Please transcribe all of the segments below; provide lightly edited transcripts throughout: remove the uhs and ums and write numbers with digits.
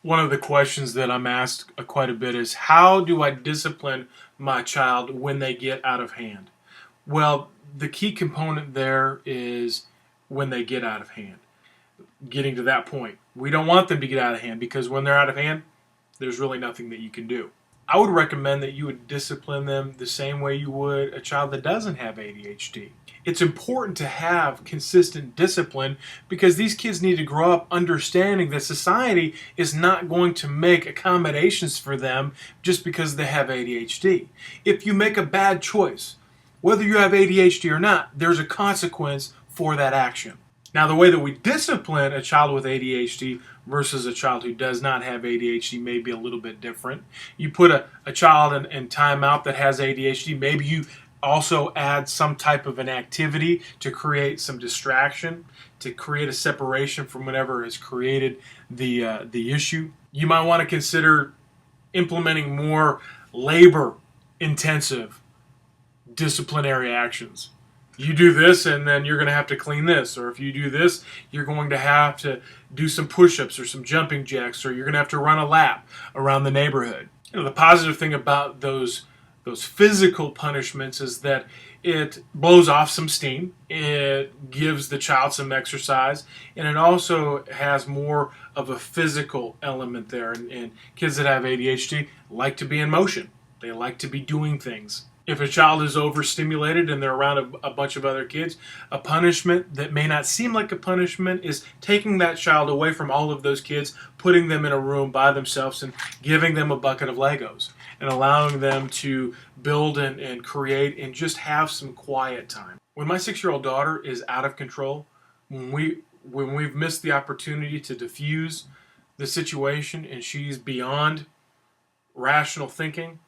One of the questions that I'm asked quite a bit is, how do I discipline my child when they get out of hand? Well, the key component there is when they get out of hand. Getting to that point. We don't want them to get out of hand, because when they're out of hand, there's really nothing that you can do. I would recommend that you would discipline them the same way you would a child that doesn't have ADHD. It's important to have consistent discipline, because these kids need to grow up understanding that society is not going to make accommodations for them just because they have ADHD. If you make a bad choice, whether you have ADHD or not, there's a consequence for that action. Now, the way that we discipline a child with ADHD versus a child who does not have ADHD may be a little bit different. You put a child in timeout that has ADHD, maybe you also add some type of an activity to create some distraction, to create a separation from whatever has created the issue. You might want to consider implementing more labor-intensive disciplinary actions. You do this and then you're going to have to clean this, or if you do this, you're going to have to do some push-ups or some jumping jacks, or you're going to have to run a lap around the neighborhood. The positive thing about those physical punishments is that it blows off some steam, it gives the child some exercise, and it also has more of a physical element there. And kids that have ADHD like to be in motion. They like to be doing things. If a child is overstimulated and they're around a bunch of other kids, a punishment that may not seem like a punishment is taking that child away from all of those kids, putting them in a room by themselves and giving them a bucket of Legos and allowing them to build and create and just have some quiet time. When my 6-year-old daughter is out of control, when we've missed the opportunity to diffuse the situation and she's beyond rational thinking,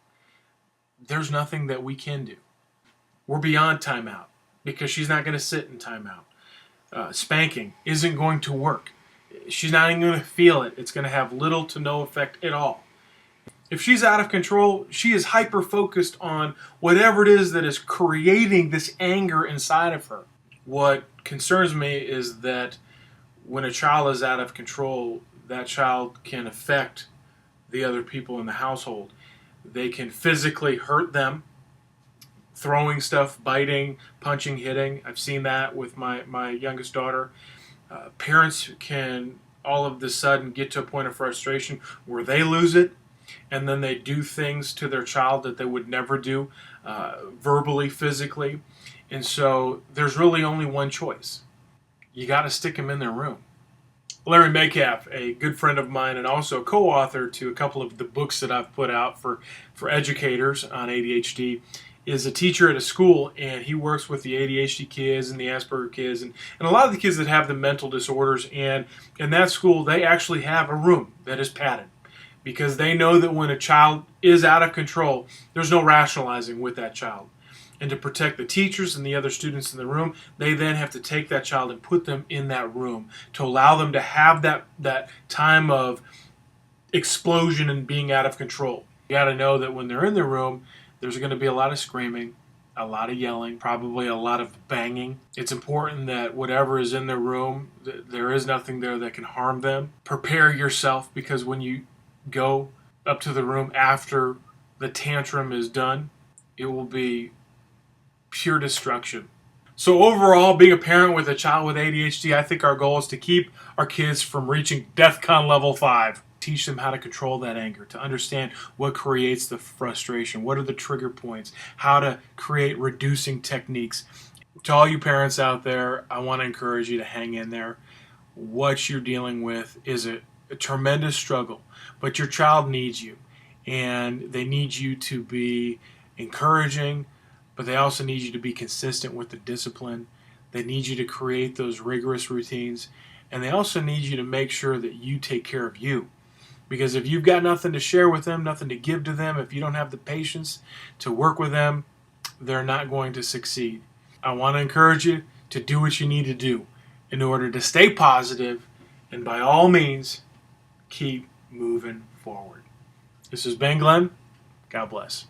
there's nothing that we can do. We're beyond timeout, because she's not going to sit in timeout. Spanking isn't going to work. She's not even going to feel it. It's going to have little to no effect at all. If she's out of control, she is hyper-focused on whatever it is that is creating this anger inside of her. What concerns me is that when a child is out of control, that child can affect the other people in the household. They can physically hurt them, throwing stuff, biting, punching, hitting. I've seen that with my youngest daughter. Parents can all of a sudden get to a point of frustration where they lose it, and then they do things to their child that they would never do, verbally, physically. And so there's really only one choice. You got to stick them in their room. Larry Metcalf, a good friend of mine and also co-author to a couple of the books that I've put out for educators on ADHD, is a teacher at a school, and he works with the ADHD kids and the Asperger kids and a lot of the kids that have the mental disorders. And in that school, they actually have a room that is padded, because they know that when a child is out of control, there's no rationalizing with that child. And to protect the teachers and the other students in the room, they then have to take that child and put them in that room to allow them to have that time of explosion and being out of control. You got to know that when they're in the room, there's going to be a lot of screaming, a lot of yelling, probably a lot of banging. It's important that whatever is in their room, there is nothing there that can harm them. Prepare yourself, because when you go up to the room after the tantrum is done, it will be pure destruction. So overall, being a parent with a child with ADHD, I think our goal is to keep our kids from reaching DEFCON level 5. Teach them how to control that anger, to understand what creates the frustration, what are the trigger points, how to create reducing techniques. To all you parents out there, I want to encourage you to hang in there. What you're dealing with is a tremendous struggle, but your child needs you, and they need you to be encouraging, but they also need you to be consistent with the discipline. They need you to create those rigorous routines, and they also need you to make sure that you take care of you. Because if you've got nothing to share with them, nothing to give to them, if you don't have the patience to work with them, they're not going to succeed. I want to encourage you to do what you need to do in order to stay positive, and by all means, keep moving forward. This is Ben Glenn. God bless.